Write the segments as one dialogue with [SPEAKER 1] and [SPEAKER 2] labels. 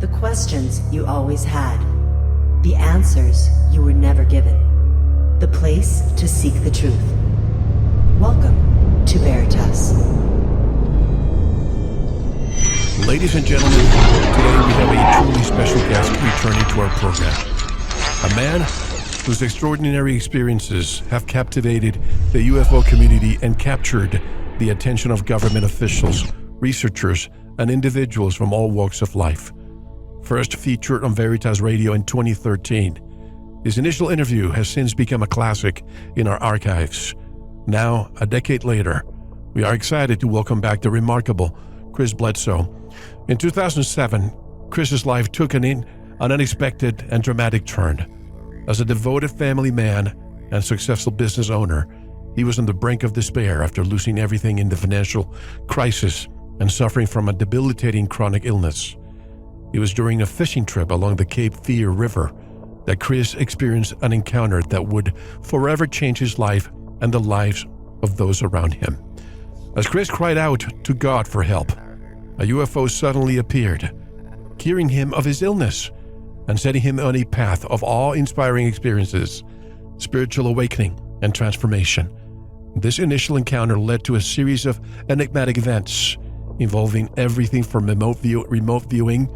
[SPEAKER 1] The questions you always had. The answers you were never given. The place to seek the truth. Welcome to Veritas.
[SPEAKER 2] Ladies and gentlemen, today we have a truly special guest returning to our program. A man whose extraordinary experiences have captivated the UFO community and captured the attention of government officials, researchers, and individuals from all walks of life. First featured on Veritas Radio in 2013, his initial interview has since become a classic in our archives. Now, a decade later, we are excited to welcome back the remarkable Chris Bledsoe. In 2007, Chris's life took an unexpected and dramatic turn. As a devoted family man and successful business owner, he was on the brink of despair after losing everything in the financial crisis and suffering from a debilitating chronic illness. It was during a fishing trip along the Cape Fear River that Chris experienced an encounter that would forever change his life and the lives of those around him. As Chris cried out to God for help, a UFO suddenly appeared, curing him of his illness and setting him on a path of awe-inspiring experiences, spiritual awakening, and transformation. This initial encounter led to a series of enigmatic events involving everything from remote viewing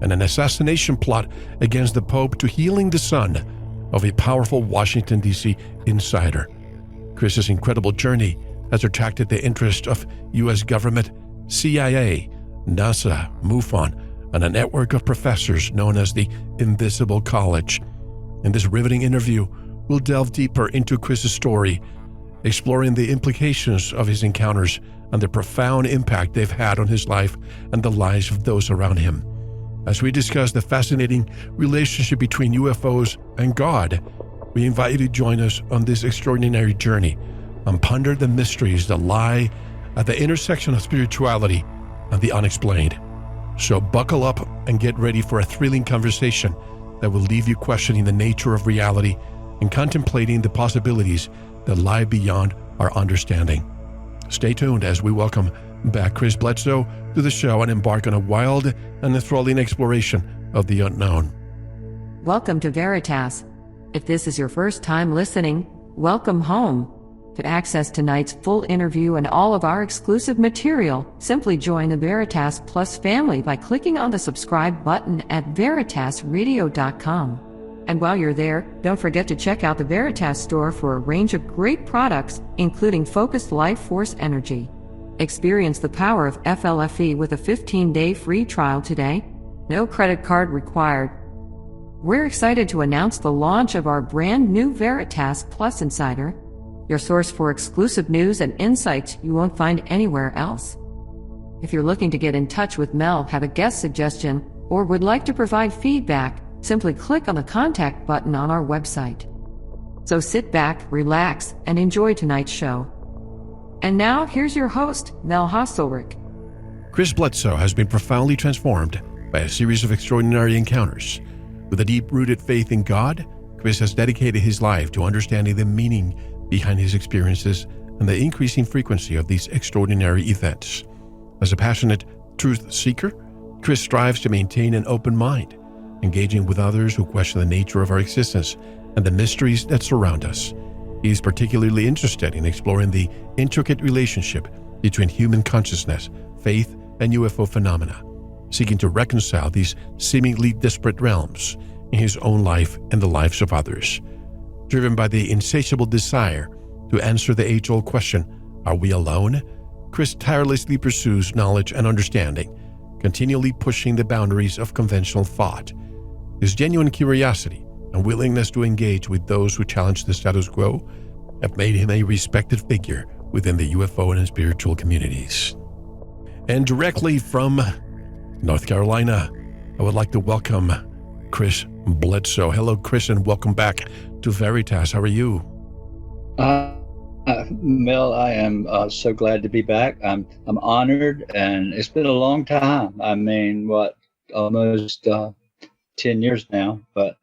[SPEAKER 2] and an assassination plot against the Pope to healing the son of a powerful Washington, D.C. insider. Chris's incredible journey has attracted the interest of U.S. government, CIA, NASA, MUFON, and a network of professors known as the Invisible College. In this riveting interview, we'll delve deeper into Chris's story, exploring the implications of his encounters and the profound impact they've had on his life and the lives of those around him. As we discuss the fascinating relationship between UFOs and God, we invite you to join us on this extraordinary journey and ponder the mysteries that lie at the intersection of spirituality and the unexplained. So buckle up and get ready for a thrilling conversation that will leave you questioning the nature of reality and contemplating the possibilities that lie beyond our understanding. Stay tuned as we welcome back Chris Bledsoe to the show and embark on a wild and enthralling exploration of the unknown.
[SPEAKER 3] Welcome to Veritas. If this is your first time listening, welcome home. To access tonight's full interview and all of our exclusive material, simply join the Veritas Plus family by clicking on the subscribe button at veritasradio.com. And while you're there, don't forget to check out the Veritas store for a range of great products, including focused life force energy. Experience the power of FLFE with a 15-day free trial today. No credit card required. We're excited to announce the launch of our brand new Veritas Plus Insider, your source for exclusive news and insights you won't find anywhere else. If you're looking to get in touch with Mel, have a guest suggestion, or would like to provide feedback, simply click on the contact button on our website. So sit back, relax, and enjoy tonight's show. And now, here's your host, Mel Hostelrick.
[SPEAKER 2] Chris Bledsoe has been profoundly transformed by a series of extraordinary encounters. With a deep-rooted faith in God, Chris has dedicated his life to understanding the meaning behind his experiences and the increasing frequency of these extraordinary events. As a passionate truth seeker, Chris strives to maintain an open mind, engaging with others who question the nature of our existence and the mysteries that surround us. He is particularly interested in exploring the intricate relationship between human consciousness, faith, and UFO phenomena, seeking to reconcile these seemingly disparate realms in his own life and the lives of others. Driven by the insatiable desire to answer the age-old question, are we alone? Chris tirelessly pursues knowledge and understanding, continually pushing the boundaries of conventional thought. His genuine curiosity and willingness to engage with those who challenge the status quo have made him a respected figure within the UFO and spiritual communities. And directly from North Carolina, I would like to welcome Chris Bledsoe. Hello, Chris, and welcome back to Veritas. How are you?
[SPEAKER 4] Mel, I am so glad to be back. I'm honored, and it's been a long time. I mean, almost 10 years now, but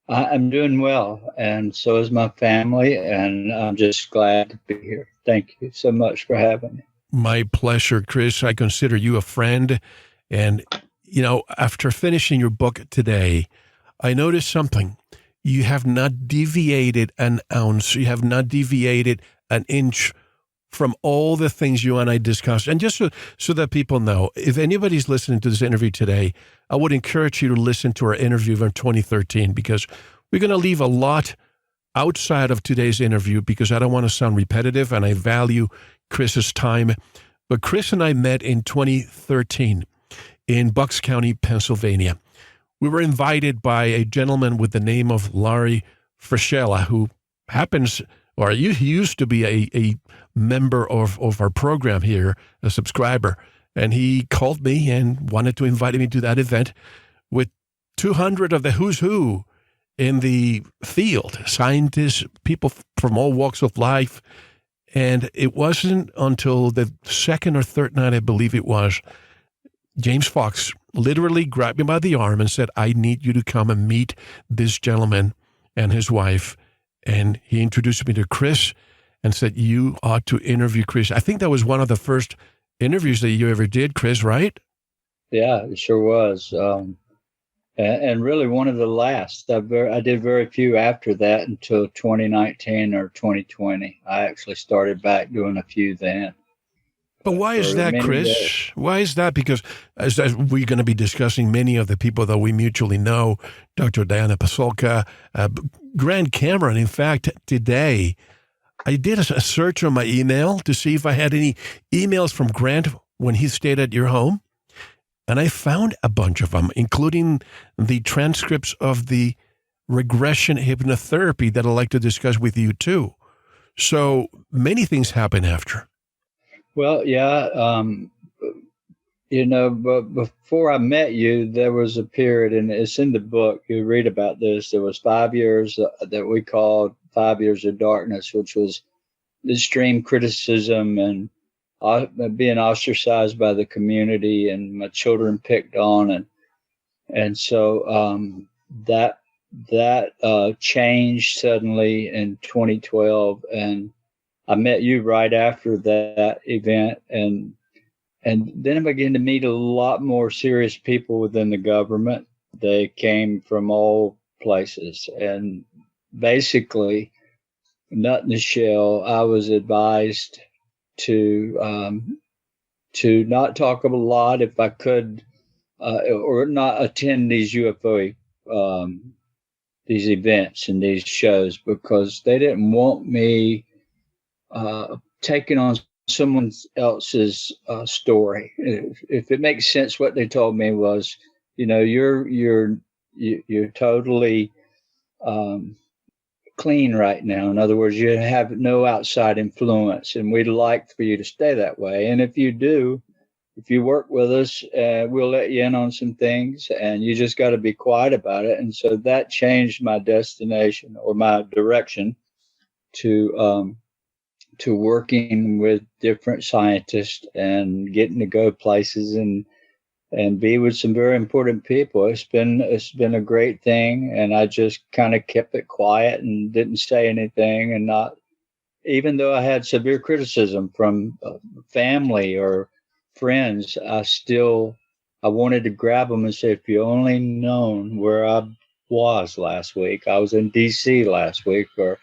[SPEAKER 4] I'm doing well, and so is my family, and I'm just glad to be here. Thank you so much for having me.
[SPEAKER 2] My pleasure, Chris. I consider you a friend, and after finishing your book today, I noticed something. You have not deviated an ounce. You have not deviated an inch from all the things you and I discussed. And just so that people know, if anybody's listening to this interview today, I would encourage you to listen to our interview from 2013, because we're going to leave a lot outside of today's interview because I don't want to sound repetitive and I value Chris's time. But Chris and I met in 2013 in Bucks County, Pennsylvania. We were invited by a gentleman with the name of Larry Frischella, who happens, or he used to be a member of our program here, a subscriber. And he called me and wanted to invite me to that event with 200 of the who's who in the field, scientists, people from all walks of life. And it wasn't until the second or third night, I believe it was, James Fox literally grabbed me by the arm and said, I need you to come and meet this gentleman and his wife. And he introduced me to Chris and said, you ought to interview Chris. I think that was one of the first interviews that you ever did, Chris, right?
[SPEAKER 4] Yeah, it sure was. And really one of the last. I did very few after that until 2019 or 2020. I actually started back doing a few then.
[SPEAKER 2] But why is that, Chris? Days. Why is that? Because as we're going to be discussing many of the people that we mutually know, Dr. Diana Pasulka, Grant Cameron. In fact, today, I did a search on my email to see if I had any emails from Grant when he stayed at your home. And I found a bunch of them, including the transcripts of the regression hypnotherapy that I'd like to discuss with you, too. So many things happen after.
[SPEAKER 4] Well, yeah, but before I met you, there was a period, and it's in the book, you read about this, there was 5 years that we called 5 years of darkness, which was extreme criticism and being ostracized by the community and my children picked on. And so that changed suddenly in 2012. And I met you right after that event. And then I began to meet a lot more serious people within the government. They came from all places. And basically, nut in the shell, I was advised to not talk a lot if I could, or not attend these UFO, these events and these shows, because they didn't want me taking on someone else's story. If it makes sense, what they told me was, you're totally clean right now. In other words, you have no outside influence, and we'd like for you to stay that way. And if you do, if you work with us, we'll let you in on some things, and you just got to be quiet about it. And so that changed my destination or my direction to working with different scientists and getting to go places and be with some very important people. It's been a great thing, and I just kind of kept it quiet and didn't say anything. And not, even though I had severe criticism from family or friends, I wanted to grab them and say, if you only known where I was last week. I was in D.C. last week, or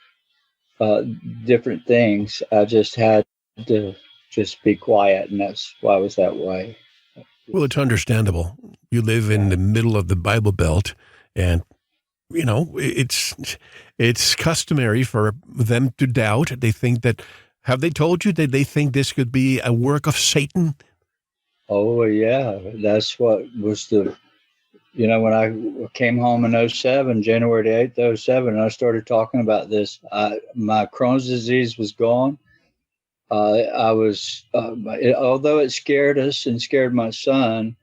[SPEAKER 4] different things. I just had to just be quiet, and that's why I was that way.
[SPEAKER 2] Well, it's understandable. You live in the middle of the Bible Belt, and, it's customary for them to doubt. They think that, have they told you that they think this could be a work of Satan? Oh,
[SPEAKER 4] yeah. That's what was when I came home in 2007, January 8th, 2007, and I started talking about this, my Crohn's disease was gone. Although it scared us and scared my son,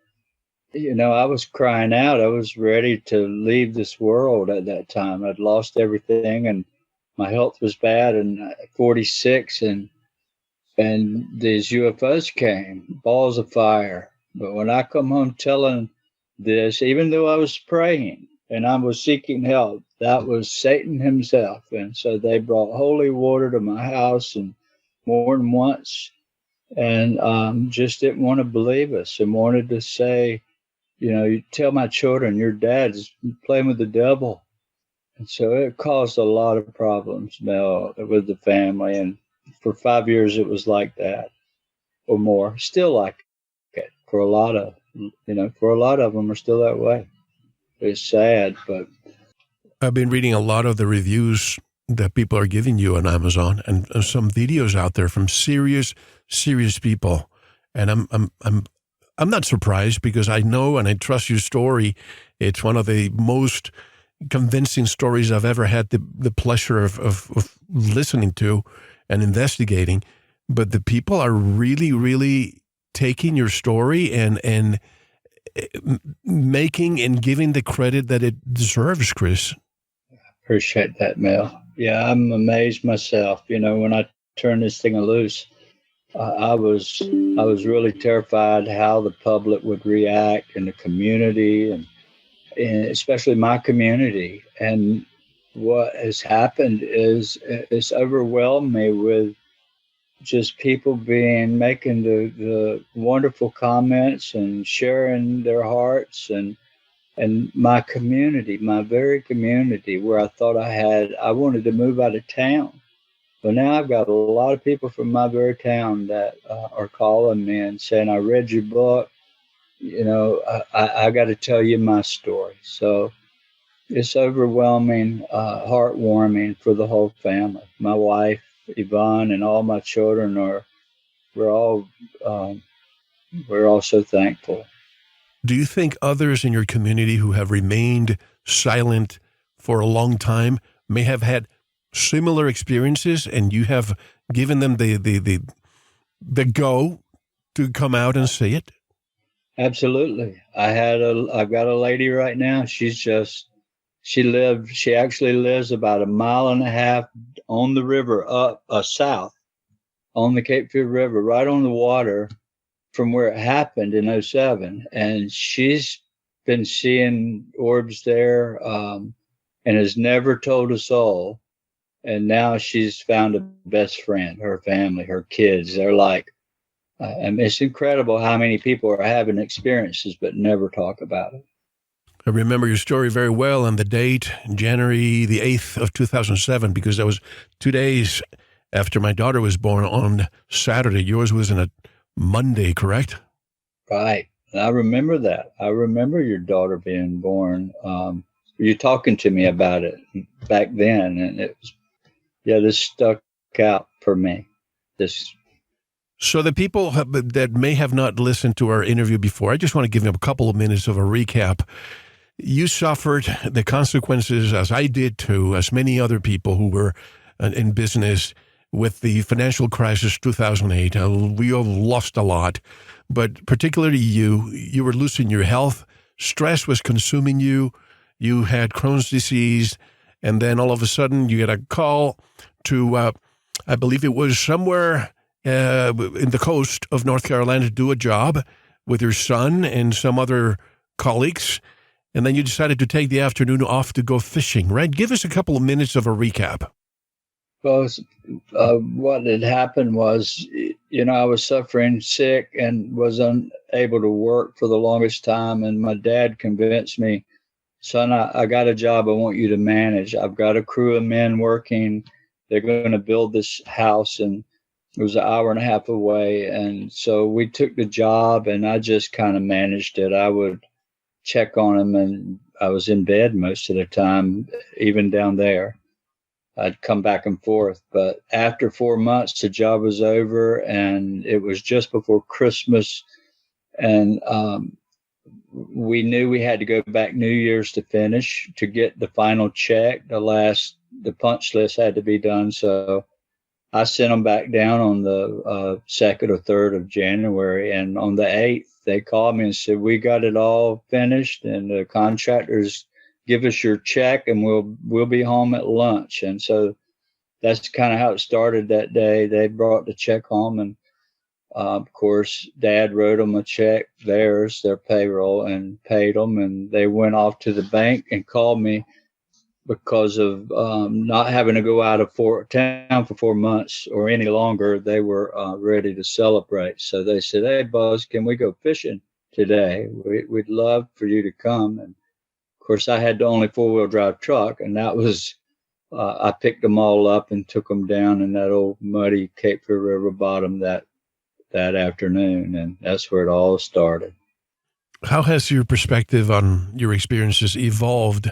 [SPEAKER 4] I was crying out. I was ready to leave this world at that time. I'd lost everything, and my health was bad. And 46, and these UFOs came, balls of fire. But when I come home telling this, even though I was praying and I was seeking help, that was Satan himself. And so they brought holy water to my house, and more than once, and just didn't want to believe us and wanted to say, you tell my children your dad's playing with the devil. And so it caused a lot of problems, Mel, with the family. And for 5 years, it was like that or more, still like it for a lot of, for a lot of them are still that way. It's sad, but.
[SPEAKER 2] I've been reading a lot of the reviews that people are giving you on Amazon, and some videos out there from serious people. And I'm not surprised, because I know and I trust your story. It's one of the most convincing stories I've ever had the pleasure of listening to and investigating. But the people are really taking your story and making and giving the credit that it deserves, Chris.
[SPEAKER 4] Appreciate that, Mel. Yeah, I'm amazed myself. When I turned this thing loose, I was really terrified how the public would react in the community, and especially my community. And what has happened is it's overwhelmed me with just people making the wonderful comments and sharing their hearts, and my community, my very community where I thought I wanted to move out of town. But now I've got a lot of people from my very town that are calling me and saying, I read your book. I got to tell you my story. So it's overwhelming, heartwarming for the whole family. My wife, Yvonne, and all my children we're all so thankful.
[SPEAKER 2] Do you think others in your community who have remained silent for a long time may have had similar experiences, and you have given them the go to come out and say it?
[SPEAKER 4] Absolutely. I've got a lady right now. She actually lives about 1.5 miles on the river up south on the Cape Fear River, right on the water from where it happened in 2007. And she's been seeing orbs there and has never told a soul. And now she's found a best friend, her family, her kids. They're like, it's incredible how many people are having experiences but never talk about it.
[SPEAKER 2] I remember your story very well, and the date, January the 8th of 2007, because that was 2 days after my daughter was born on Saturday. Yours was on a Monday, correct?
[SPEAKER 4] Right. I remember that. I remember your daughter being born. You talking to me about it back then, and it was, this stuck out for me. So
[SPEAKER 2] the people that may have not listened to our interview before, I just want to give them a couple of minutes of a recap. You suffered the consequences, as I did too, as many other people who were in business with the financial crisis 2008. We all lost a lot, but particularly you were losing your health. Stress was consuming you. You had Crohn's disease, and then all of a sudden you get a call to, I believe it was somewhere in the coast of North Carolina, to do a job with your son and some other colleagues. And then you decided to take the afternoon off to go fishing, right? Give us a couple of minutes of a recap.
[SPEAKER 4] Well, what had happened was, I was suffering sick and was unable to work for the longest time. And my dad convinced me, son, I got a job I want you to manage. I've got a crew of men working. They're going to build this house, and it was 1.5 hours away. And so we took the job, and I just kind of managed it. I would check on him, and I was in bed most of the time, even down there. I'd come back and forth. But after 4 months, the job was over, and it was just before Christmas. And we knew we had to go back New Year's to finish, to get the final check. The punch list had to be done. So I sent them back down on the 2nd or 3rd of January. And on the 8th, they called me and said, we got it all finished, and the contractors give us your check, and we'll be home at lunch. And so that's kind of how it started that day. They brought the check home, and of course, Dad wrote them a check, their payroll, and paid them. And they went off to the bank and called me because of not having to go out of town for 4 months or any longer. They were ready to celebrate. So they said, hey, Buzz, can we go fishing? today. We'd love for you to come. And of course, I had the only 4-wheel drive truck, and that was, I picked them all up and took them down in that old muddy Cape Fear River bottom that afternoon. And that's where it all started.
[SPEAKER 2] How has your perspective on your experiences evolved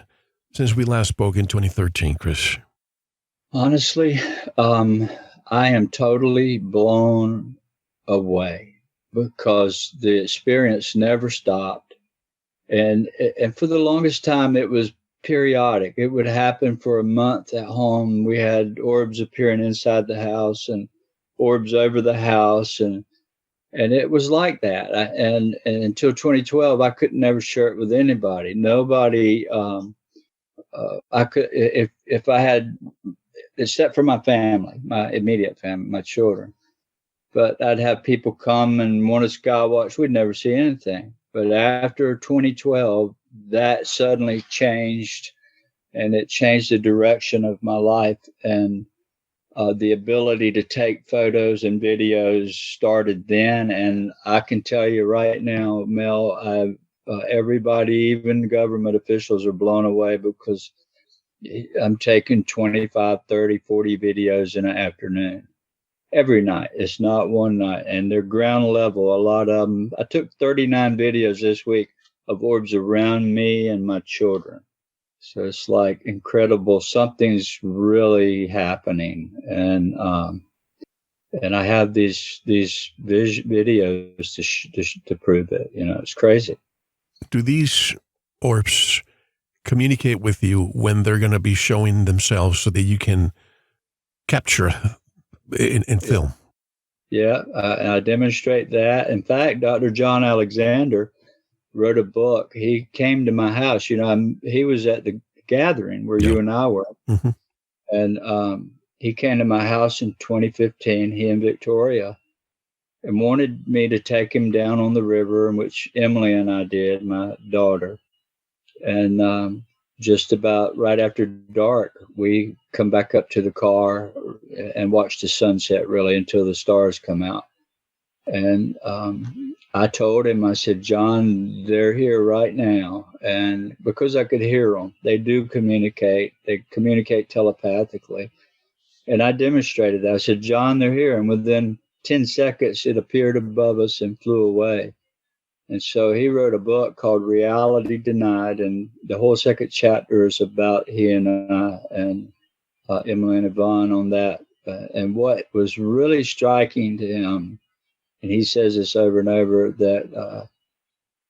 [SPEAKER 2] since we last spoke in 2013, Chris?
[SPEAKER 4] Honestly, I am totally blown away because the experience never stopped. And for the longest time, it was periodic. It would happen for a month at home. We had orbs appearing inside the house and orbs over the house. And it was like that. And until 2012, I could never share it with anybody. Nobody, I could, if I had, except for my family, my immediate family, my children. But I'd have people come and want to sky watch. We'd never see anything. But after 2012, that suddenly changed, and it changed the direction of my life. And the ability to take photos and videos started then. And I can tell you right now, Mel, everybody, even government officials, are blown away because I'm taking 25, 30, 40 videos in an afternoon. Every night. It's not one night. And they're ground level. A lot of them. I took 39 videos this week of orbs around me and my children. So it's like incredible. Something's really happening. And I have these videos to prove it. You know, it's crazy.
[SPEAKER 2] Do these orbs communicate with you when they're going to be showing themselves so that you can capture in film?
[SPEAKER 4] Yeah, I demonstrate that. In fact, Dr. John Alexander wrote a book. He came to my house. You know, he was at the gathering where you and I were. Mm-hmm. And he came to my house in 2015, he and Victoria, and wanted me to take him down on the river, which Emily and I did, my daughter. And just about right after dark, we come back up to the car and watch the sunset really until the stars come out. And I told him, I said, John, they're here right now. And because I could hear them, they do communicate. They communicate telepathically. And I demonstrated that. I said, John, they're here. And within 10 seconds, it appeared above us and flew away. And so he wrote a book called Reality Denied, and the whole second chapter is about he and I and Emily and Yvonne on that. And what was really striking to him, and he says this over and over, that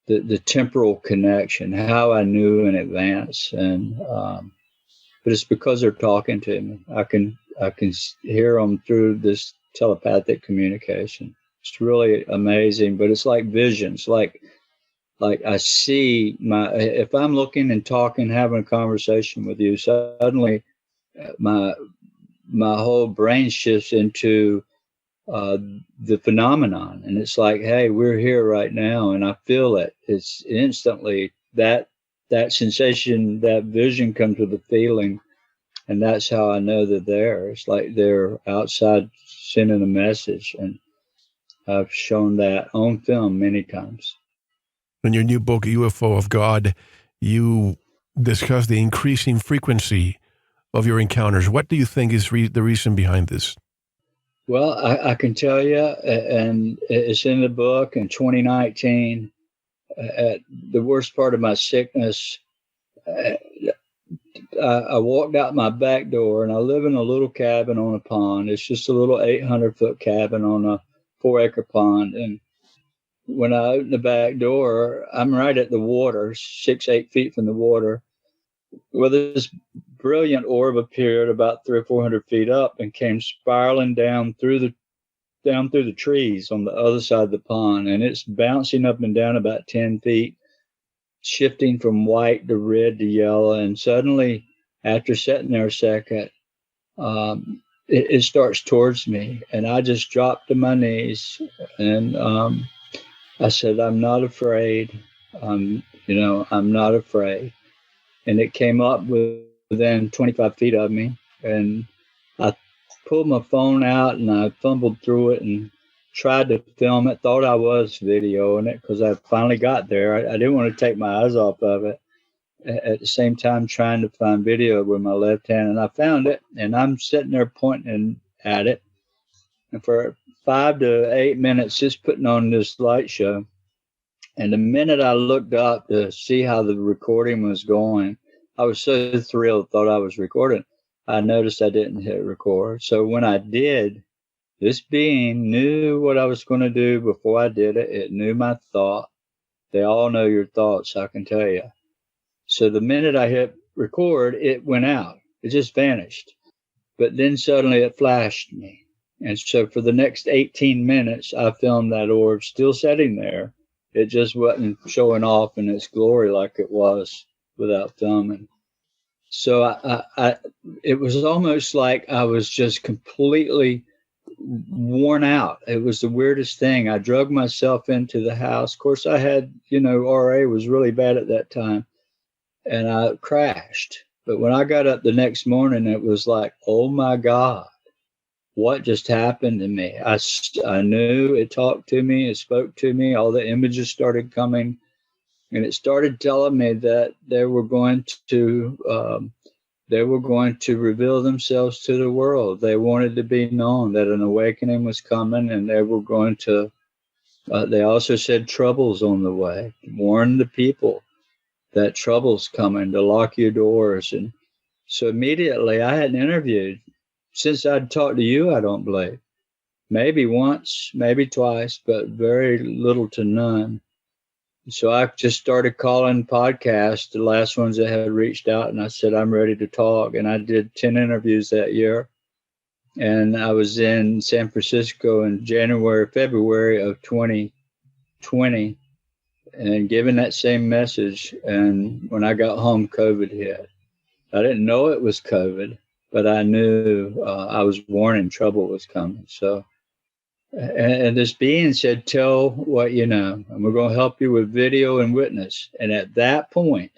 [SPEAKER 4] the temporal connection, how I knew in advance, and but it's because they're talking to me. I can hear them through this telepathic communication. It's really amazing, but it's like visions. Like I see if I'm looking and talking, having a conversation with you, suddenly my whole brain shifts into the phenomenon, and it's like, hey, we're here right now, and I feel it. It's instantly that sensation, that vision comes with the feeling, and that's how I know they're there. It's like they're outside sending a message, and I've shown that on film many times.
[SPEAKER 2] In your new book, UFO of God, you discuss the increasing frequency of your encounters. What do you think is the reason behind this?
[SPEAKER 4] Well, I can tell you, and it's in the book, in 2019, at the worst part of my sickness, I walked out my back door, and I live in a little cabin on a pond. It's just a little 800-foot cabin on a 4-acre pond. And when I opened the back door, I'm right at the water, 6-8 feet from the water. Well, this brilliant orb appeared about 300 or 400 feet up and came spiraling down through the trees on the other side of the pond. And it's bouncing up and down about 10 feet, shifting from white to red to yellow. And suddenly, after sitting there a second, it starts towards me, and I just dropped to my knees, and I said, I'm not afraid. I'm not afraid. And it came up within 25 feet of me, and I pulled my phone out and I fumbled through it and tried to film it, thought I was videoing it because I finally got there. I didn't want to take my eyes off of it. At the same time, trying to find video with my left hand, and I found it, and I'm sitting there pointing at it, and for 5 to 8 minutes, just putting on this light show. And the minute I looked up to see how the recording was going, I was so thrilled, thought I was recording. I noticed I didn't hit record. So when I did, this being knew what I was going to do before I did it. It knew my thought. They all know your thoughts, I can tell you. So the minute I hit record, it went out. It just vanished. But then suddenly it flashed me. And so for the next 18 minutes, I filmed that orb still sitting there. It just wasn't showing off in its glory like it was without filming. So it was almost like I was just completely worn out. It was the weirdest thing. I drug myself into the house. Of course, I had, RA was really bad at that time, and I crashed. But when I got up the next morning, it was like, oh my God, what just happened to me? I knew it talked to me, it spoke to me, all the images started coming, and it started telling me that they were going to reveal themselves to the world. They wanted to be known that an awakening was coming, and they were going to, they also said trouble's on the way, warn the people that trouble's coming, to lock your doors. And so immediately I had interviewed, since I'd talked to you, I don't believe, maybe once, maybe twice, but very little to none. So I just started calling podcasts, the last ones that had reached out, and I said, I'm ready to talk. And I did 10 interviews that year. And I was in San Francisco in February of 2020, and giving that same message. And when I got home, COVID hit. I didn't know it was COVID, but I knew I was warning trouble was coming. So, and this being said, tell what you know, and we're going to help you with video and witness. And at that point,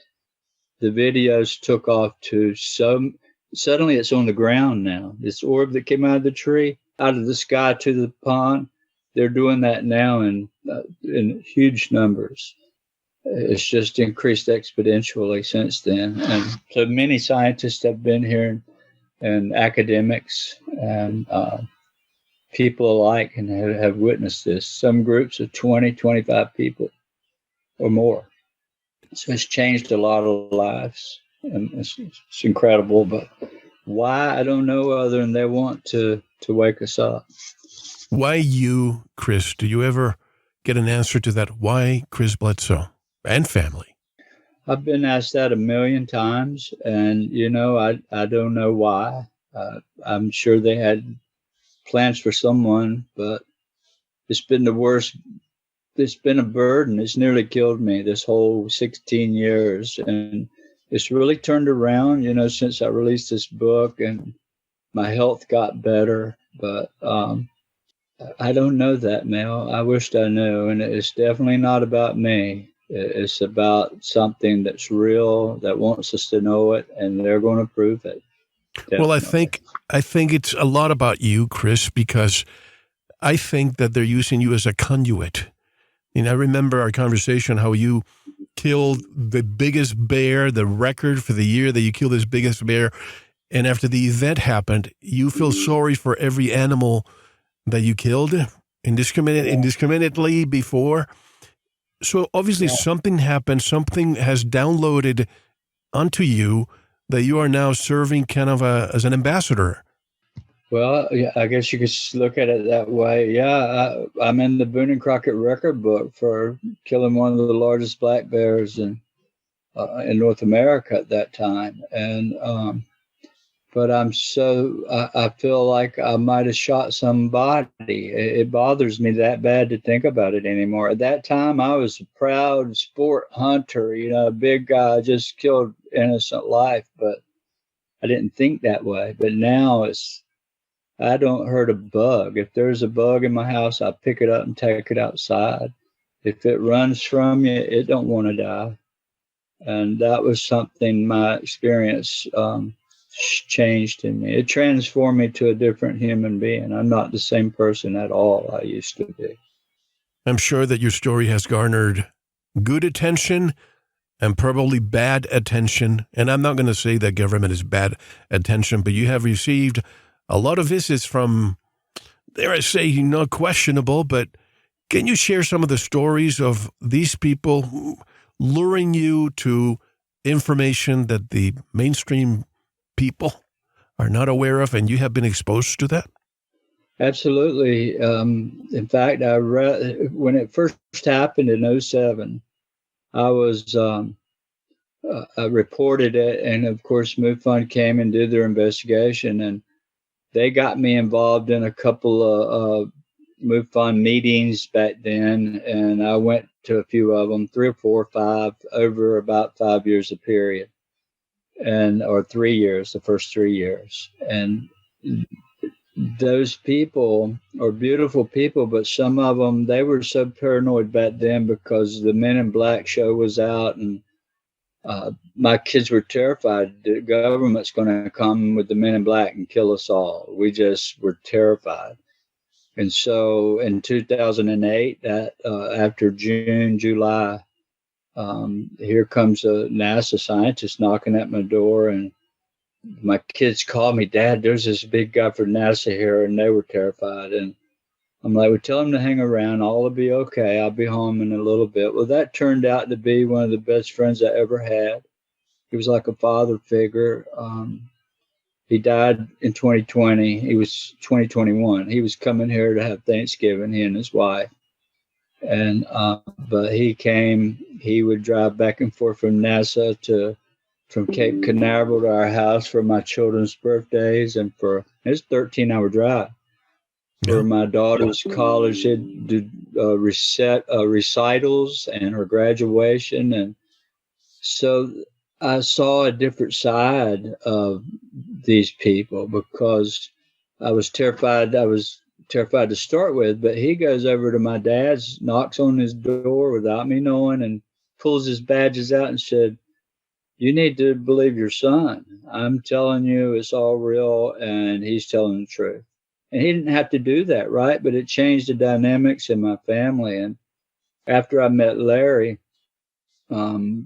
[SPEAKER 4] the videos took off to suddenly it's on the ground now. This orb that came out of the tree, out of the sky to the pond, they're doing that now in huge numbers. It's just increased exponentially since then. And so many scientists have been here, and academics and people alike, and have witnessed this. Some groups of 20, 25 people or more. So it's changed a lot of lives, and it's incredible. But why, I don't know, other than they want to wake us up.
[SPEAKER 2] Why you, Chris? Do you ever get an answer to that? Why Chris Bledsoe and family?
[SPEAKER 4] I've been asked that a million times, and, I don't know why. I'm sure they had plans for someone, but it's been the worst. It's been a burden. It's nearly killed me this whole 16 years. And it's really turned around, since I released this book, and my health got better. But I don't know that, Mel. I wished I knew. And it's definitely not about me. It's about something that's real, that wants us to know it, and they're going to prove it. Definitely.
[SPEAKER 2] Well, I think it's a lot about you, Chris, because I think that they're using you as a conduit. I remember our conversation, how you killed the biggest bear, the record for the year that you killed this biggest bear. And after the event happened, you feel sorry for every animal that you killed indiscriminately before. So obviously something happened, something has downloaded onto you that you are now serving kind of as an ambassador.
[SPEAKER 4] Well, yeah, I guess you could look at it that way. Yeah, I'm in the Boone and Crockett record book for killing one of the largest black bears in North America at that time. And but I feel like I might have shot somebody. It bothers me that bad to think about it anymore. At that time, I was a proud sport hunter, a big guy, just killed innocent life, but I didn't think that way. But now I don't hurt a bug. If there's a bug in my house, I pick it up and take it outside. If it runs from you, it don't want to die. And that was something, my experience, changed in me. It transformed me to a different human being. I'm not the same person at all I used to be.
[SPEAKER 2] I'm sure that your story has garnered good attention and probably bad attention. And I'm not going to say that government is bad attention, but you have received a lot of visits from, dare I say, not questionable, but can you share some of the stories of these people luring you to information that the mainstream people are not aware of and you have been exposed to that?
[SPEAKER 4] Absolutely. In fact, when it first happened in 2007, I reported it, and of course, MUFON came and did their investigation, and they got me involved in a couple of MUFON meetings back then, and I went to a few of them, 3 or 4 or 5, over about 5 years a period, or 3 years, the first 3 years, and those people are beautiful people, but some of them, they were so paranoid back then because the Men in Black show was out, and my kids were terrified. The government's going to come with the Men in Black and kill us all. We just were terrified. And so in 2008, after June, July, here comes a NASA scientist knocking at my door, and my kids called me, "Dad, there's this big guy for NASA here," and they were terrified. And I'm like, "Well, tell him to hang around. All will be okay. I'll be home in a little bit." Well, that turned out to be one of the best friends I ever had. He was like a father figure. He died in 2020. He was 2021. He was coming here to have Thanksgiving, he and his wife. And but he came. He would drive back and forth from NASA from Cape Canaveral to our house for my children's birthdays, and it's a 13-hour drive. For my daughter's college, she'd do recitals and her graduation. And so I saw a different side of these people because I was terrified. I was terrified to start with, but he goes over to my dad's, knocks on his door without me knowing, and pulls his badges out and said, "You need to believe your son. I'm telling you, it's all real, and he's telling the truth." And he didn't have to do that, right? But it changed the dynamics in my family. And after I met Larry, the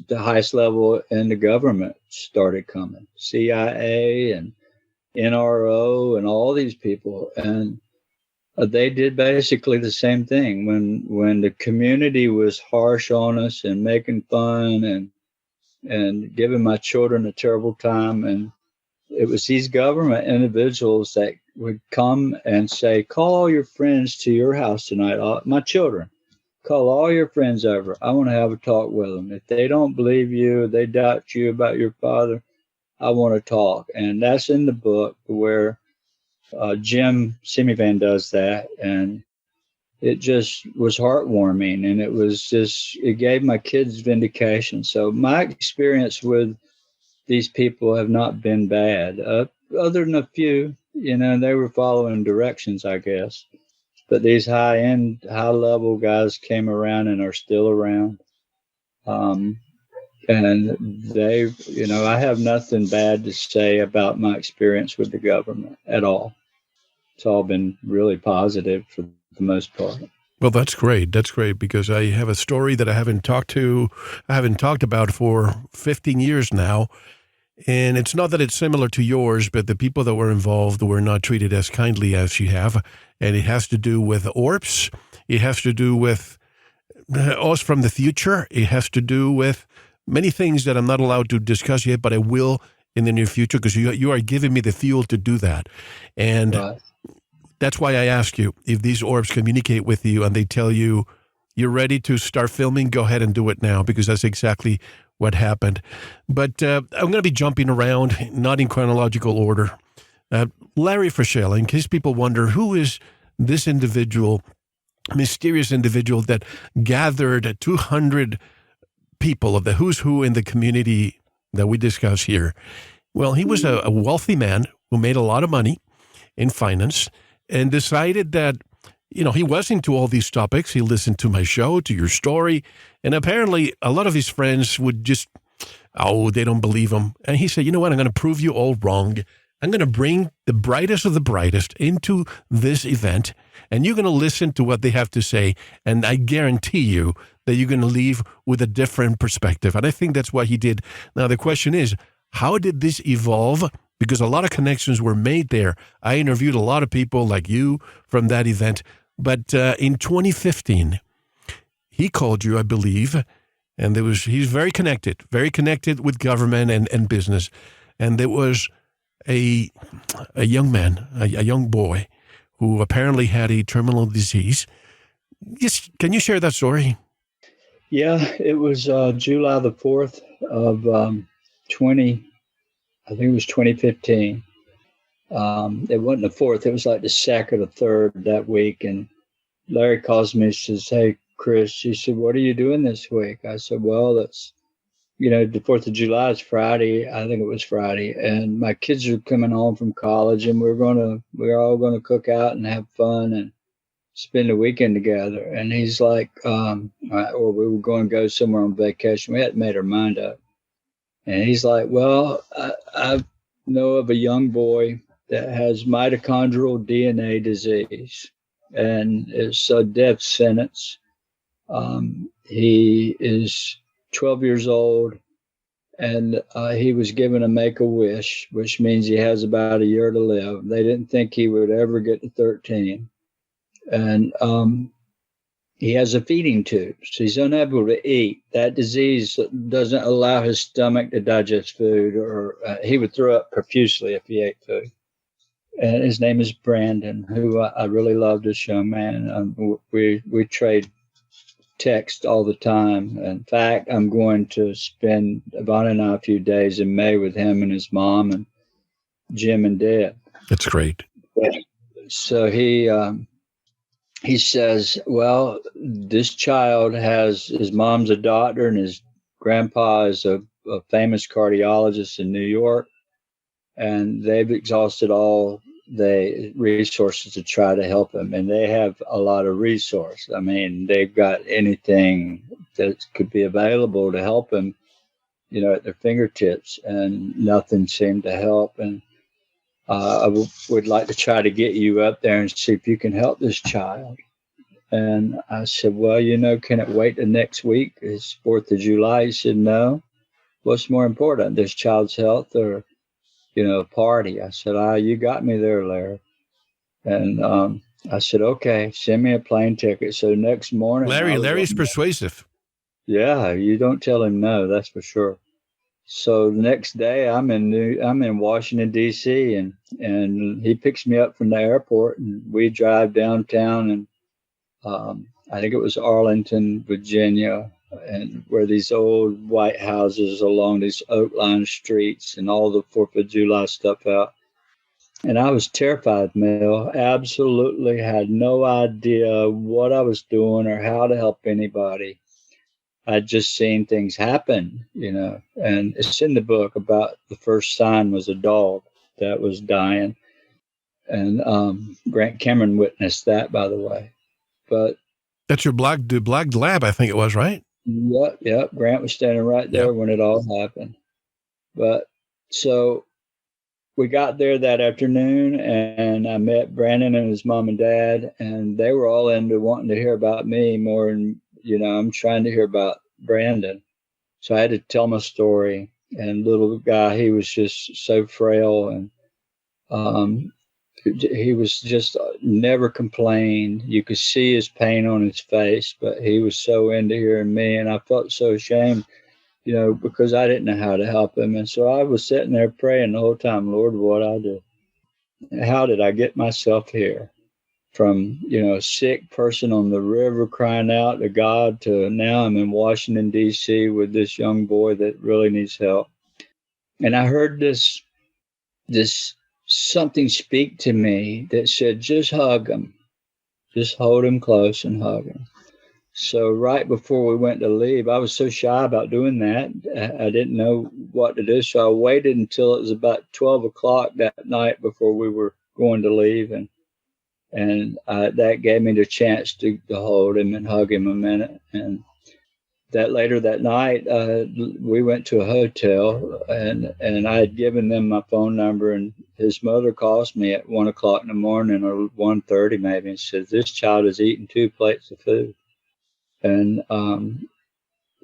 [SPEAKER 4] highest level in the government started coming, CIA and NRO and all these people. And they did basically the same thing. When the community was harsh on us and making fun and giving my children a terrible time, and it was these government individuals that would come and say, "Call all your friends to your house tonight, my children. Call all your friends over. I want to have a talk with them. If they don't believe you, they doubt you about your father, I want to talk." And that's in the book where Jim Semivan does that. And it just was heartwarming. And it gave my kids vindication. So my experience with these people have not been bad, other than a few, they were following directions, I guess. But these high-level guys came around and are still around. And they, I have nothing bad to say about my experience with the government at all. It's all been really positive for the most part.
[SPEAKER 2] Well, that's great. That's great, because I have a story that I haven't talked about for 15 years now. And it's not that it's similar to yours, but the people that were involved were not treated as kindly as you have. And it has to do with orbs. It has to do with us from the future. It has to do with many things that I'm not allowed to discuss yet, but I will in the near future, because you are giving me the fuel to do that. And that's why I ask you, if these orbs communicate with you and they tell you, "You're ready to start filming, go ahead and do it now," because that's exactly what happened. But I'm going to be jumping around, not in chronological order. Larry Frischel, in case people wonder, who is this individual, mysterious individual that gathered 200 people of the who's who in the community that we discuss here? Well, he was a wealthy man who made a lot of money in finance and decided that, he was into all these topics. He listened to my show, to your story, and apparently a lot of his friends would just Oh, they don't believe him. And he said, you know what? I'm going to prove you all wrong. I'm going to bring the brightest of the brightest into this event, and you're going to listen to what they have to say. And I guarantee you that you're going to leave with a different perspective. And I think that's what he did. Now, the question is, how did this evolve? Because a lot of connections were made there. I interviewed a lot of people like you from that event. But in 2015, he called you, I believe, and he's very connected with government and business. And there was a young man, a young boy, who apparently had a terminal disease. Yes, can you share that story?
[SPEAKER 4] Yeah, it was July the 4th of 2015. It wasn't the 4th, it was like the 2nd or 3rd that week. And Larry calls me and says, "Hey, Chris," he said, "what are you doing this week?" I said, "Well, that's, the 4th of July is Friday. I think it was Friday. And my kids are coming home from college, and we're all going to cook out and have fun and spend the weekend together." And he's like, or we were going to go somewhere on vacation. We hadn't made our mind up. And he's like, "Well, I know of a young boy that has mitochondrial DNA disease, and it's a death sentence. He is 12 years old, and he was given a make-a-wish, which means he has about a year to live. They didn't think he would ever get to 13. And he has a feeding tube, so he's unable to eat. That disease doesn't allow his stomach to digest food, or he would throw up profusely if he ate food. And his name is Brandon, who I really love, this young man. We trade text all the time. In fact, I'm going to spend, Yvonne and I, a few days in May with him and his mom and Jim and Deb.
[SPEAKER 2] That's great.
[SPEAKER 4] So he says, "Well, this child his mom's a doctor and his grandpa is a famous cardiologist in New York, and they've exhausted all the resources to try to help him. And they have a lot of resource. I mean, they've got anything that could be available to help him, at their fingertips, and nothing seemed to help. And I would like to try to get you up there and see if you can help this child." And I said, "Well, can it wait the next week? It's 4th of July. He said, "No. What's more important, this child's health or, a party?" I said, "You got me there, Larry." And I said, "Okay, send me a plane ticket." So next morning,
[SPEAKER 2] Larry's persuasive.
[SPEAKER 4] Yeah, you don't tell him no, that's for sure. So the next day, I'm in Washington D.C. and he picks me up from the airport, and we drive downtown, and I think it was Arlington, Virginia, and where these old white houses along these oak-lined streets, and all the 4th of July stuff out. And I was terrified, Mel. Absolutely had no idea what I was doing or how to help anybody. I'd just seen things happen, and it's in the book about the first sign was a dog that was dying. And Grant Cameron witnessed that, by the way. But
[SPEAKER 2] that's the Black Lab, I think it was, right?
[SPEAKER 4] Yep. Grant was standing right there when it all happened. But so we got there that afternoon, and I met Brandon and his mom and dad, and they were all into wanting to hear about me more. And, I'm trying to hear about Brandon. So I had to tell my story. And little guy, he was just so frail, and he was just never complained. You could see his pain on his face, but he was so into hearing me, and I felt so ashamed, because I didn't know how to help him. And so I was sitting there praying the whole time, "Lord, what I do? How did I get myself here? From, a sick person on the river crying out to God, to now I'm in Washington, D.C. with this young boy that really needs help." And I heard this something speak to me that said, "Just hug him. Just hold him close and hug him." So right before we went to leave, I was so shy about doing that. I didn't know what to do. So I waited until it was about 12 o'clock that night before we were going to leave. And that gave me the chance to hold him and hug him a minute. And that later that night, we went to a hotel, and I had given them my phone number, and his mother calls me at 1:00 in the morning, or 1:30 maybe, and says, "This child has eaten 2 plates of food." And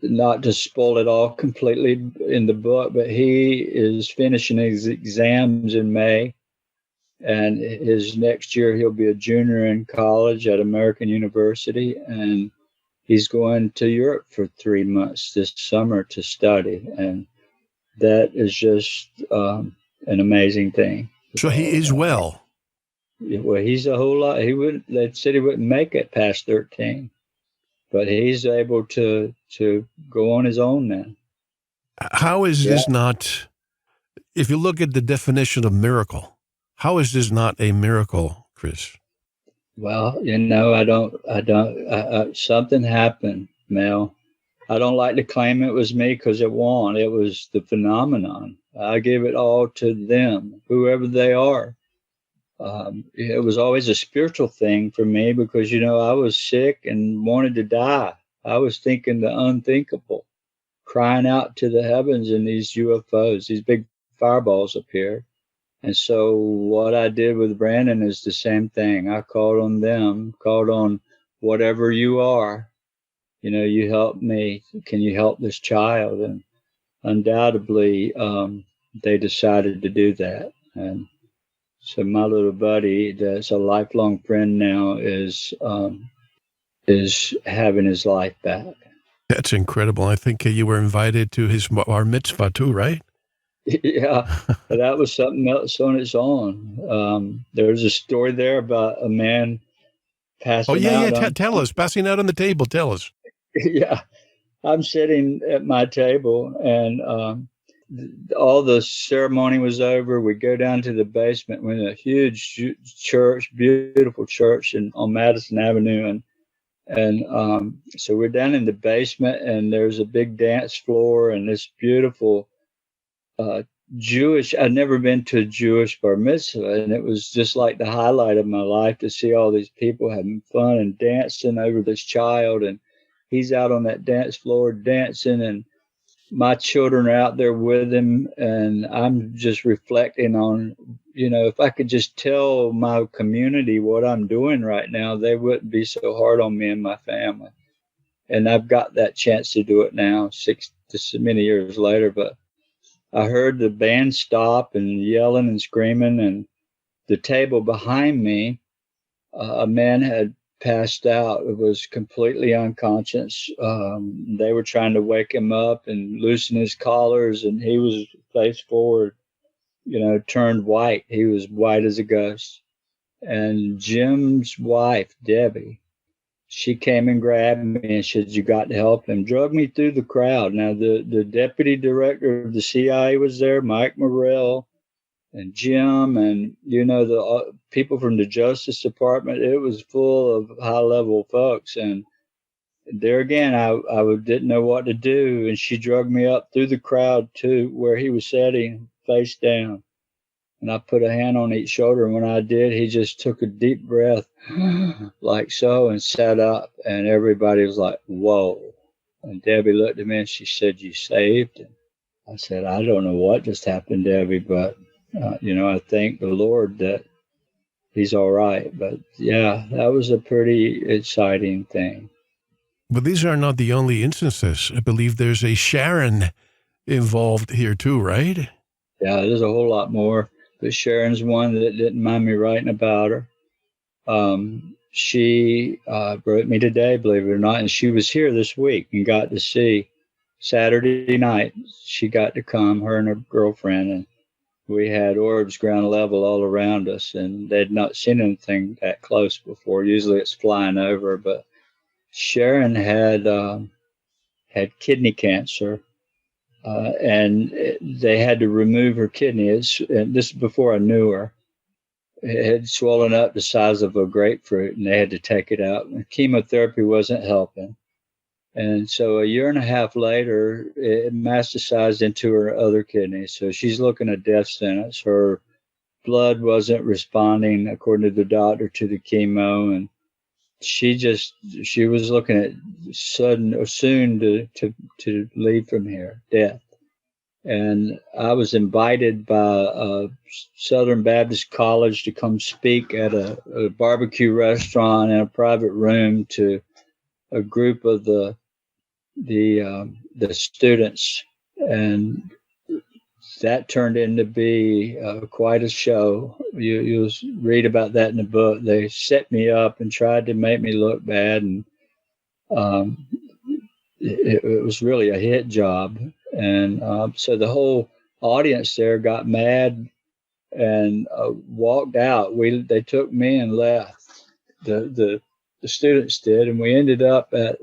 [SPEAKER 4] not to spoil it all completely in the book, but he is finishing his exams in May, and his next year he'll be a junior in college at American University, and he's going to Europe for 3 months this summer to study, and that is just an amazing thing.
[SPEAKER 2] So he is well.
[SPEAKER 4] Well, he's a whole lot. They said he wouldn't make it past 13, but he's able to go on his own now.
[SPEAKER 2] How is this not, if you look at the definition of miracle, how is this not a miracle, Chris?
[SPEAKER 4] Well, something happened, Mel. I don't like to claim it was me, because it won't. It was the phenomenon. I give it all to them, whoever they are. It was always a spiritual thing for me, because, I was sick and wanted to die. I was thinking the unthinkable, crying out to the heavens in these UFOs, these big fireballs appeared. And so what I did with Brandon is the same thing. I called on them, called on whatever you are. You help me. Can you help this child? And undoubtedly, they decided to do that. And so my little buddy, that's a lifelong friend now, is having his life back.
[SPEAKER 2] That's incredible. I think you were invited to his bar mitzvah too, right?
[SPEAKER 4] Yeah, that was something else on its own. There's a story there about a man passing out.
[SPEAKER 2] Oh, yeah. Tell us. Passing out on the table. Tell us.
[SPEAKER 4] Yeah. I'm sitting at my table, and all the ceremony was over. We go down to the basement. We're in a huge church, beautiful church on Madison Avenue. And so we're down in the basement, and there's a big dance floor and this beautiful Jewish, I'd never been to a Jewish bar mitzvah, and it was just like the highlight of my life to see all these people having fun and dancing over this child. And he's out on that dance floor dancing, and my children are out there with him. And I'm just reflecting on, if I could just tell my community what I'm doing right now, they wouldn't be so hard on me and my family. And I've got that chance to do it now, many years later. But I heard the band stop and yelling and screaming, and the table behind me, a man had passed out. It was completely unconscious. They were trying to wake him up and loosen his collars, and he was face forward, turned white. He was white as a ghost. And Jim's wife, Debbie, she came and grabbed me and said, "You got to help him." Drug me through the crowd. Now, the deputy director of the CIA was there, Mike Morrell, and Jim, and, the people from the Justice Department. It was full of high-level folks. And there again, I didn't know what to do. And she dragged me up through the crowd to where he was sitting, face down. And I put a hand on each shoulder. And when I did, he just took a deep breath like so and sat up. And everybody was like, "Whoa." And Debbie looked at me and she said, "You saved?" And I said, "I don't know what just happened, Debbie, but, I thank the Lord that he's all right." But yeah, that was a pretty exciting thing.
[SPEAKER 2] But these are not the only instances. I believe there's a Sharon involved here too, right?
[SPEAKER 4] Yeah, there's a whole lot more. But Sharon's one that didn't mind me writing about her. She wrote me today, believe it or not, and she was here this week and got to see Saturday night. She got to come, her and her girlfriend, and we had orbs ground level all around us, and they'd not seen anything that close before. Usually it's flying over, but Sharon had kidney cancer. And they had to remove her kidney. And this is before I knew her. It had swollen up the size of a grapefruit, and they had to take it out. And chemotherapy wasn't helping. And so a year and a half later, it metastasized into her other kidney. So she's looking at death sentence. Her blood wasn't responding, according to the doctor, to the chemo. And she was looking at soon to leave from here, death. And I was invited by Southern Baptist College to come speak at a barbecue restaurant in a private room to a group of the students, and that turned into be quite a show. You'll read about that in the book. They set me up and tried to make me look bad, and it was really a hit job. And so the whole audience there got mad and walked out. They took me and left. The students did, and we ended up at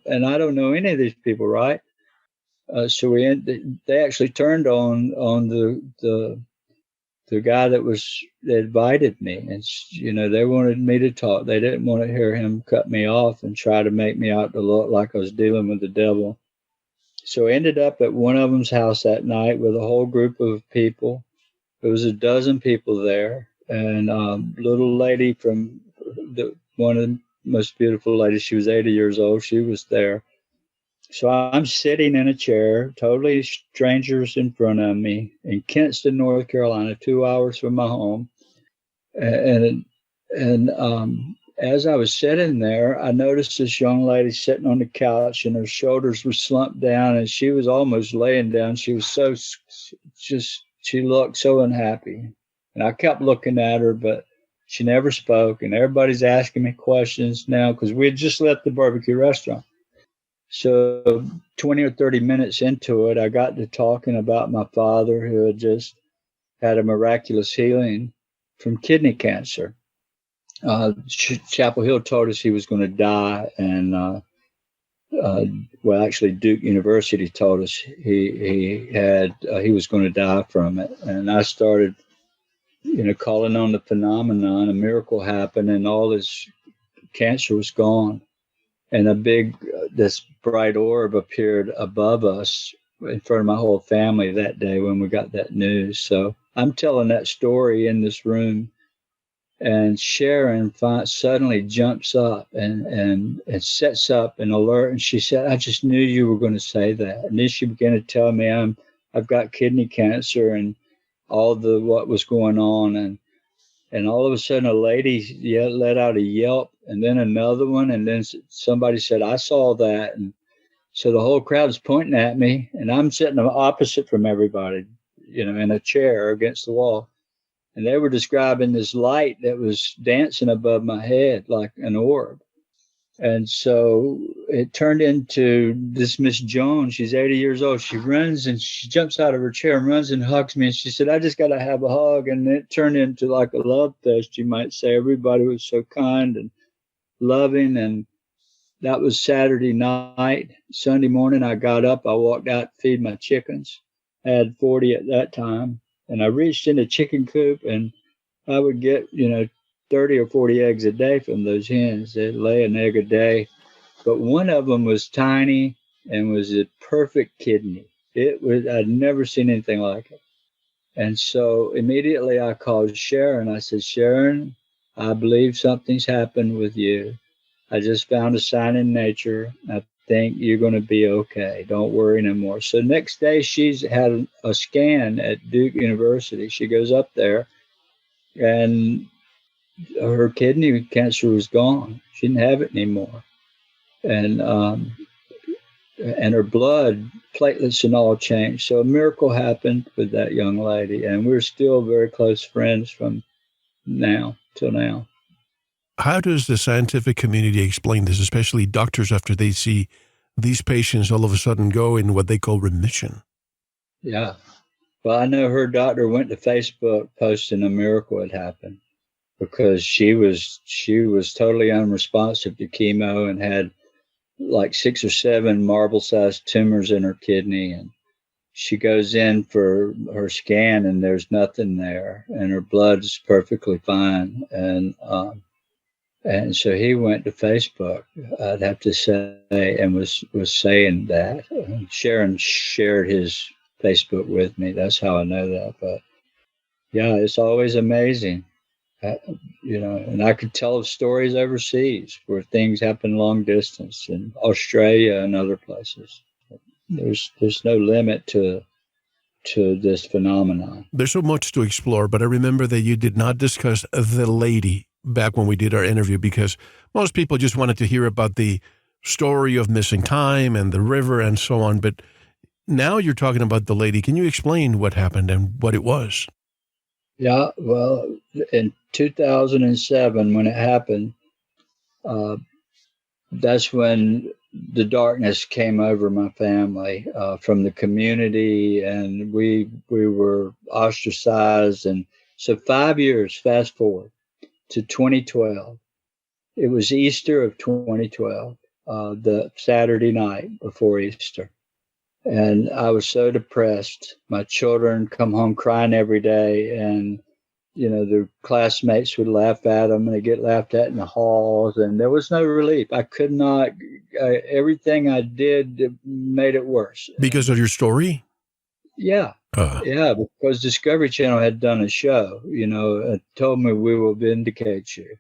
[SPEAKER 4] and I don't know any of these people, right? So they actually turned on the guy that invited me, and they wanted me to talk. They didn't want to hear him cut me off and try to make me out to look like I was dealing with the devil. So I ended up at one of them's house that night with a whole group of people. There was a dozen people there, and little lady from one of the most beautiful ladies. She was 80 years old. She was there. So I'm sitting in a chair, totally strangers in front of me in Kinston, North Carolina, 2 hours from my home. And as I was sitting there, I noticed this young lady sitting on the couch, and her shoulders were slumped down, and she was almost laying down. She was she looked so unhappy. And I kept looking at her, but she never spoke. And everybody's asking me questions now because we had just left the barbecue restaurant. So 20 or 30 minutes into it, I got to talking about my father, who had just had a miraculous healing from kidney cancer. Chapel Hill told us he was going to die, and actually Duke University told us he was going to die from it. And I started, calling on the phenomenon. A miracle happened, and all this cancer was gone. And this bright orb appeared above us in front of my whole family that day when we got that news. So I'm telling that story in this room, and Sharon suddenly jumps up and sets up an alert. And she said, "I just knew you were going to say that." And then she began to tell me I've got kidney cancer and all what was going on. And all of a sudden, a lady let out a yelp, and then another one, and then somebody said, "I saw that." And so the whole crowd is pointing at me, and I'm sitting opposite from everybody, in a chair against the wall. And they were describing this light that was dancing above my head like an orb. And so it turned into this Miss Jones. She's 80 years old. She runs and she jumps out of her chair and runs and hugs me. And she said, "I just got to have a hug." And it turned into like a love fest, you might say. Everybody was so kind and loving. And that was Saturday night. Sunday morning, I got up. I walked out to feed my chickens. I had 40 at that time. And I reached in a chicken coop, and I would get, 30 or 40 eggs a day from those hens. They'd lay an egg a day. But one of them was tiny and was a perfect kidney. I'd never seen anything like it. And so immediately I called Sharon. I said, "Sharon, I believe something's happened with you. I just found a sign in nature. I think you're going to be okay. Don't worry no more." So next day she's had a scan at Duke University. She goes up there, and her kidney cancer was gone. She didn't have it anymore. And her blood platelets and all changed. So a miracle happened with that young lady, and we're still very close friends from now till now.
[SPEAKER 2] How does the scientific community explain this, especially doctors, after they see these patients all of a sudden go in what they call remission?
[SPEAKER 4] Yeah. Well, I know her doctor went to Facebook posting a miracle had happened, because she was totally unresponsive to chemo and had like 6 or 7 marble-sized tumors in her kidney. And she goes in for her scan, and there's nothing there, and her blood is perfectly fine. And so he went to Facebook, I'd have to say, and was saying that. Sharon shared his Facebook with me. That's how I know that. But yeah, it's always amazing uh, and I could tell of stories overseas where things happen long distance in Australia and other places. There's no limit to this phenomenon.
[SPEAKER 2] There's so much to explore, but I remember that you did not discuss the lady back when we did our interview, because most people just wanted to hear about the story of missing time and the river and so on. But now you're talking about the lady. Can you explain what happened and what it was?
[SPEAKER 4] Yeah, well, in 2007, when it happened, that's when the darkness came over my family from the community, and we were ostracized. And so 5 years, fast forward to 2012. It was Easter of 2012, the Saturday night before Easter. And I was so depressed. My children come home crying every day, and their classmates would laugh at them, and they get laughed at in the halls, and there was no relief. I could not. Everything I did made it worse.
[SPEAKER 2] Because of your story?
[SPEAKER 4] Yeah. Yeah, because Discovery Channel had done a show, told me, "We will vindicate you."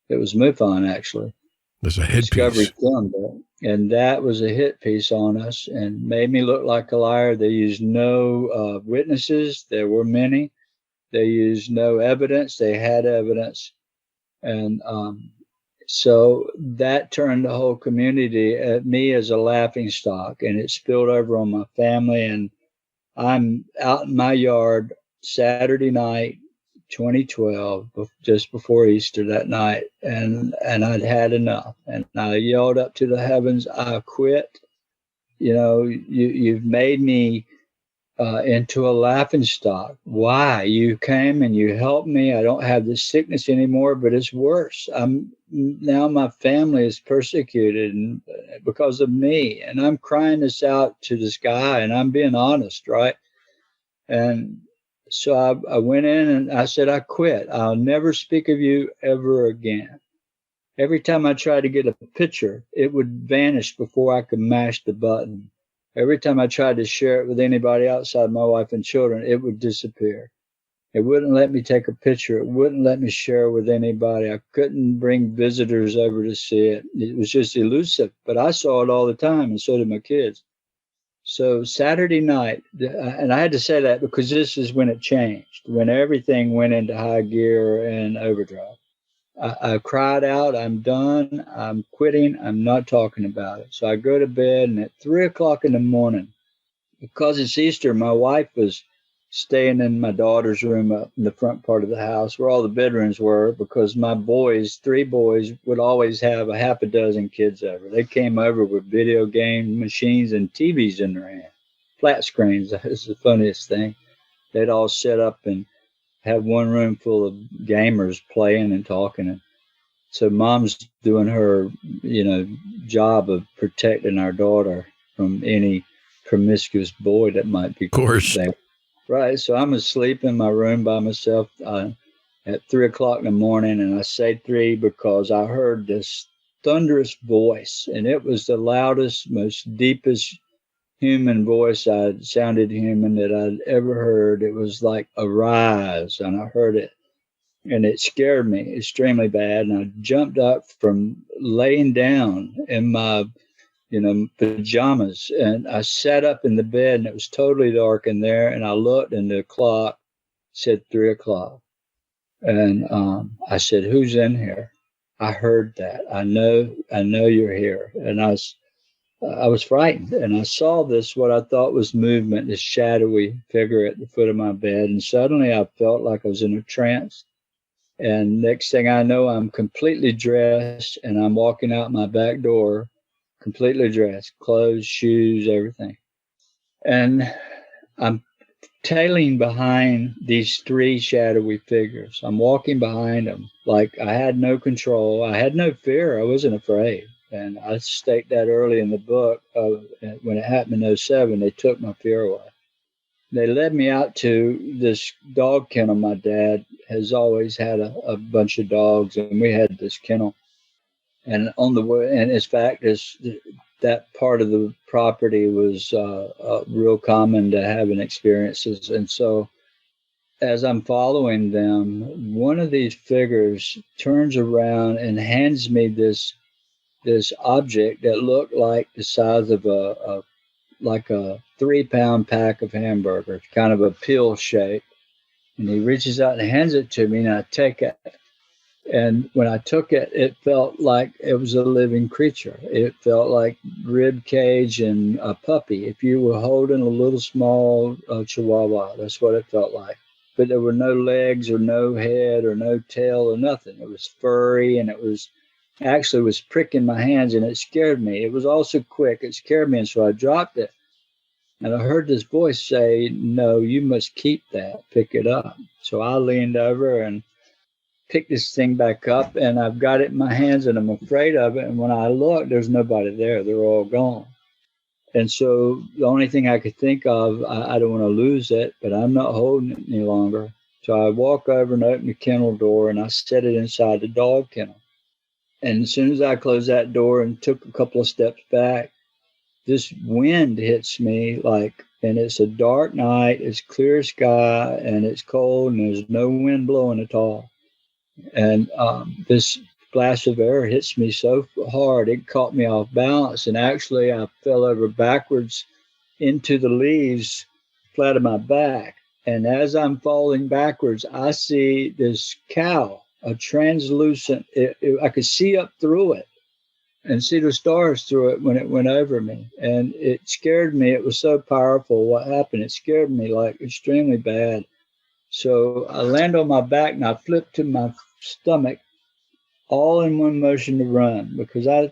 [SPEAKER 4] It was MUFON, actually.
[SPEAKER 2] There's a hit
[SPEAKER 4] Discovery
[SPEAKER 2] piece.
[SPEAKER 4] filmed it, and that was a hit piece on us and made me look like a liar. They used no witnesses. There were many. They used no evidence. They had evidence. And so that turned the whole community at me as a laughing stock, and it spilled over on my family. And I'm out in my yard Saturday night, 2012, just before Easter that night, and I'd had enough. And I yelled up to the heavens, "I quit. You've made me into a laughing stock. Why? You came and you helped me. I don't have this sickness anymore, but it's worse. Now my family is persecuted because of me, and I'm crying this out to the sky, and I'm being honest, right?" And so I went in and I said, "I quit. I'll never speak of you ever again." Every time I tried to get a picture, it would vanish before I could mash the button. Every time I tried to share it with anybody outside my wife and children, it would disappear. It wouldn't let me take a picture. It wouldn't let me share with anybody. I couldn't bring visitors over to see it. It was just elusive, but I saw it all the time, and so did my kids. So Saturday night, and I had to say that because this is when it changed, when everything went into high gear and overdrive. I cried out, "I'm done. I'm quitting. I'm not talking about it." So I go to bed, and at 3:00 in the morning, because it's Easter, my wife was staying in my daughter's room up in the front part of the house where all the bedrooms were, because my boys, 3 boys, would always have a half a dozen kids over. They came over with video game machines and TVs in their hand, flat screens. That's the funniest thing. They'd all set up and have one room full of gamers playing and talking. And so mom's doing her, job of protecting our daughter from any promiscuous boy that might be there. Right. So I'm asleep in my room by myself at 3:00 in the morning. And I say 3 because I heard this thunderous voice, and it was the loudest, most deepest human voice sounded human that I'd ever heard. It was like "Arise," and I heard it, and it scared me extremely bad. And I jumped up from laying down in my, pajamas, and I sat up in the bed, and it was totally dark in there. And I looked, and the clock said 3:00, and I said, "Who's in here?" I heard that. I know you're here, and I was frightened, and I saw what I thought was movement, this shadowy figure at the foot of my bed. And suddenly I felt like I was in a trance. And next thing I know, I'm completely dressed, and I'm walking out my back door, completely dressed, clothes, shoes, everything. And I'm tailing behind these 3 shadowy figures. I'm walking behind them like I had no control. I had no fear. I wasn't afraid. And I state that early in the book. When it happened in 2007, they took my fear away. They led me out to this dog kennel. My dad has always had a bunch of dogs, and we had this kennel. And on the way, and in fact, that part of the property was real common to having experiences. And so as I'm following them, one of these figures turns around and hands me this object that looked like the size of a 3-pound pack of hamburgers, kind of a pill shape. And he reaches out and hands it to me, and I take it. And when I took it, it felt like it was a living creature. It felt like rib cage and a puppy. If you were holding a little small chihuahua, that's what it felt like. But there were no legs or no head or no tail or nothing. It was furry, and it was pricking my hands, and it scared me. It was also quick. It scared me, and so I dropped it. And I heard this voice say, "No, you must keep that. Pick it up." So I leaned over and picked this thing back up, and I've got it in my hands, and I'm afraid of it. And when I look, there's nobody there. They're all gone. And so the only thing I could think of, I don't want to lose it, but I'm not holding it any longer. So I walk over and open the kennel door, and I set it inside the dog kennel. And as soon as I closed that door and took a couple of steps back, this wind hits me and it's a dark night, it's clear sky, and it's cold, and there's no wind blowing at all. And this blast of air hits me so hard, it caught me off balance. And actually, I fell over backwards into the leaves, flat on my back. And as I'm falling backwards, I see this cow, a translucent, I could see up through it and see the stars through it when it went over me. And it scared me. It was so powerful what happened. It scared me like extremely bad. So I land on my back and I flip to my stomach, all in one motion to run, because I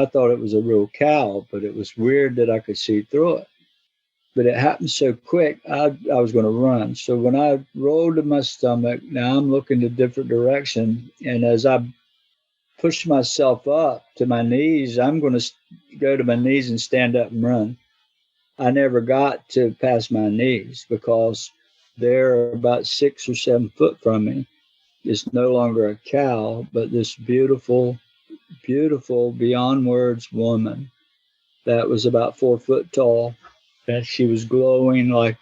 [SPEAKER 4] thought it was a real cow, but it was weird that I could see through it. But it happened so quick, I was going to run. So when I rolled to my stomach, now I'm looking a different direction. And as I push myself up to my knees, I'm going to go to my knees and stand up and run. I never got to past my knees because they're about 6 or 7 foot from me. It's no longer a cow, but this beautiful, beautiful, beyond words woman that was about 4 foot tall. And she was glowing like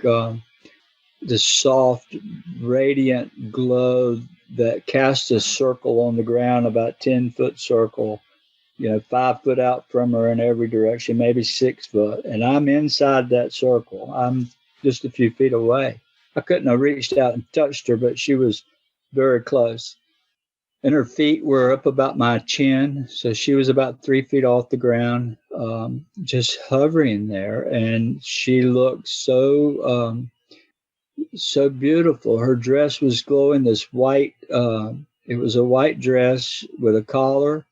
[SPEAKER 4] this soft, radiant glow that cast a circle on the ground, about 10-foot circle, 5 foot out from her in every direction, maybe 6 foot. And I'm inside that circle. I'm just a few feet away. I couldn't have reached out and touched her, but she was very close. And her feet were up about my chin. So she was about 3 feet off the ground, just hovering there. And she looked so beautiful. Her dress was glowing, this white, it was a white dress with a collar,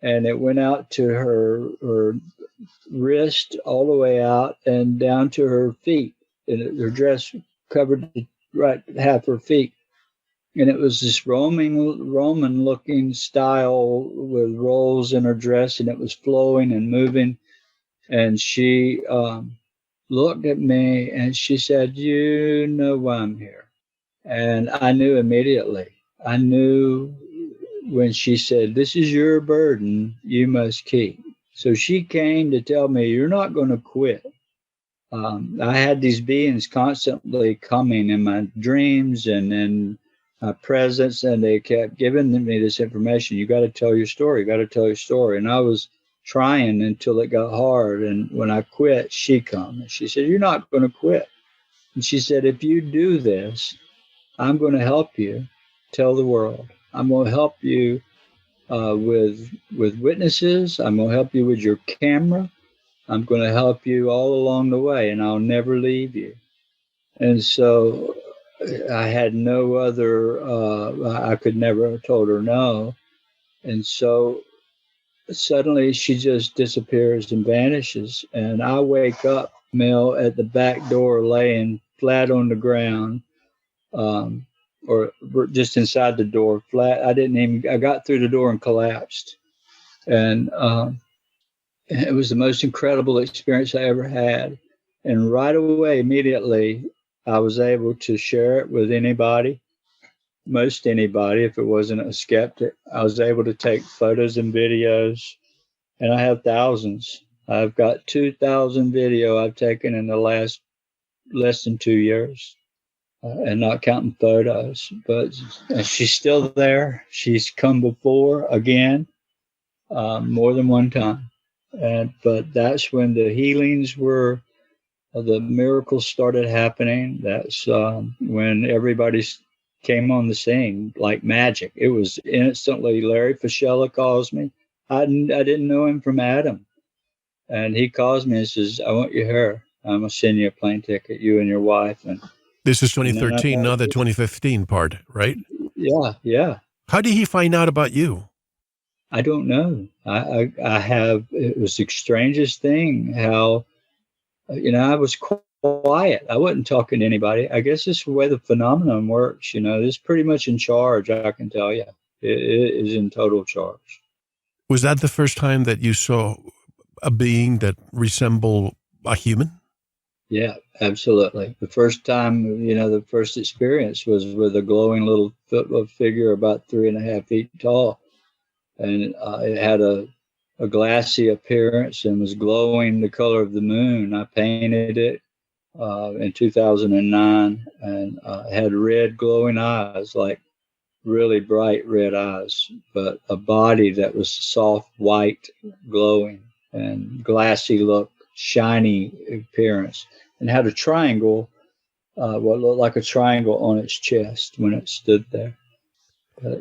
[SPEAKER 4] and it went out to her wrist all the way out and down to her feet. And her dress covered right half her feet. And it was this Roman-looking style with rolls in her dress, and it was flowing and moving. And she looked at me, and she said, "You know why I'm here." And I knew immediately. I knew when she said, "This is your burden, you must keep." So she came to tell me, "You're not going to quit." I had these beings constantly coming in my dreams and in my presence, and they kept giving me this information. "You got to tell your story. You got to tell your story." And I was trying until it got hard. And when I quit, she come and she said, "You're not going to quit." And she said, "If you do this, I'm going to help you tell the world. I'm going to help you with witnesses. I'm going to help you with your camera. I'm going to help you all along the way, and I'll never leave you." And so I had no other, I could never have told her no. And so suddenly she just disappears and vanishes. And I wake up, Mel, at the back door, laying flat on the ground, or just inside the door, flat. I got through the door and collapsed. And it was the most incredible experience I ever had. And right away, immediately, I was able to share it with anybody, most anybody, if it wasn't a skeptic. I was able to take photos and videos, and I have thousands. I've got 2,000 video I've taken in the last less than 2 years. and not counting photos. But she's still there. She's come before again, more than one time. But that's when the healings were, the miracles started happening. That's when everybody came on the scene like magic. It was instantly. Larry Fischella calls me. I didn't know him from Adam. And he calls me and says, I want your hair. I'm going to send you a plane ticket, you and your wife. And
[SPEAKER 2] This is 2013, not the 2015 part, right?
[SPEAKER 4] Yeah.
[SPEAKER 2] How did he find out about you?
[SPEAKER 4] I don't know. It was the strangest thing how, I was quiet. I wasn't talking to anybody. I guess it's the way the phenomenon works. It's pretty much in charge, I can tell you. It is in total charge.
[SPEAKER 2] Was that the first time that you saw a being that resembled a human?
[SPEAKER 4] Yeah, absolutely. The first time, the first experience was with a glowing little figure about 3.5 feet tall. And it had a glassy appearance and was glowing the color of the moon. I painted it in 2009, and had red glowing eyes, like really bright red eyes, but a body that was soft, white, glowing, and glassy look, shiny appearance, and had a triangle, what looked like a triangle on its chest when it stood there. But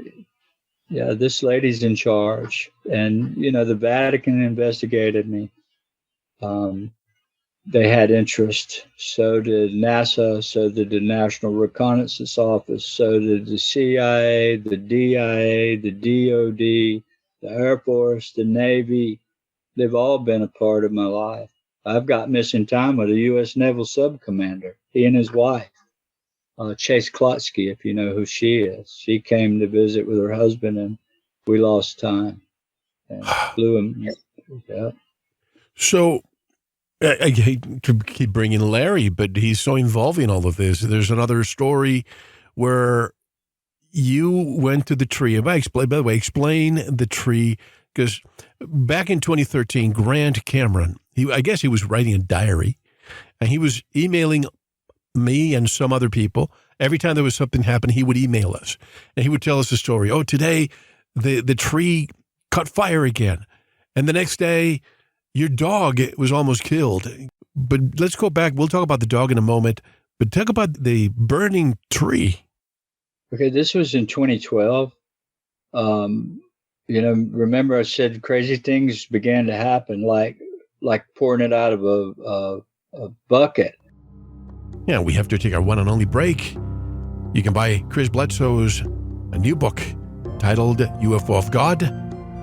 [SPEAKER 4] yeah, this lady's in charge. And, the Vatican investigated me. They had interest. So did NASA. So did the National Reconnaissance Office. So did the CIA, the DIA, the DOD, the Air Force, the Navy. They've all been a part of my life. I've got missing time with a U.S. Naval subcommander, he and his wife. Chase Klotsky, if you know who she is. She came to visit with her husband, and we lost time and flew him. Yeah.
[SPEAKER 2] So I hate to keep bringing Larry, but he's so involved in all of this. There's another story where you went to the tree. By the way, explain the tree, because back in 2013, Grant Cameron, I guess he was writing a diary, and he was emailing me and some other people. Every time there was something happen, he would email us, and he would tell us a story. Oh, today the tree caught fire again, and the next day your dog was almost killed. But let's go back. We'll talk about the dog in a moment, but talk about the burning tree.
[SPEAKER 4] Okay, this was in 2012. Remember I said crazy things began to happen, like pouring it out of a bucket.
[SPEAKER 2] Yeah, we have to take our one and only break. You can buy Chris Bledsoe's a new book titled UFO of God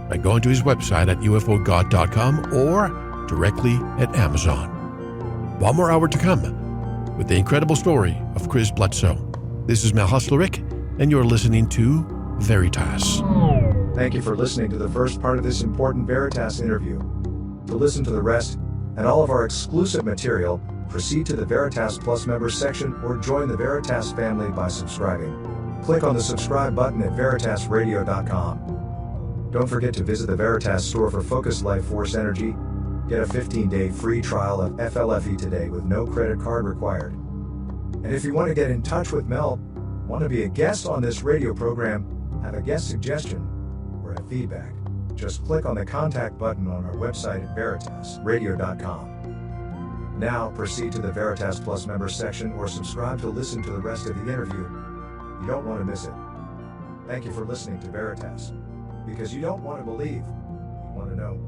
[SPEAKER 2] by going to his website at ufogod.com or directly at Amazon. One more hour to come with the incredible story of Chris Bledsoe. This is Mel Hustlerick, and you're listening to Veritas.
[SPEAKER 5] Thank you for listening to the first part of this important Veritas interview. To listen to the rest and all of our exclusive material, proceed to the Veritas Plus members section or join the Veritas family by subscribing. Click on the subscribe button at veritasradio.com. Don't forget to visit the Veritas store for Focus Life Force Energy. Get a 15-day free trial of FLFE today with no credit card required. And if you want to get in touch with Mel, want to be a guest on this radio program, have a guest suggestion, or have feedback, just click on the contact button on our website at veritasradio.com. Now proceed to the Veritas Plus members section or subscribe to listen to the rest of the interview. You don't want to miss it. Thank you for listening to Veritas. Because you don't want to believe, you want to know.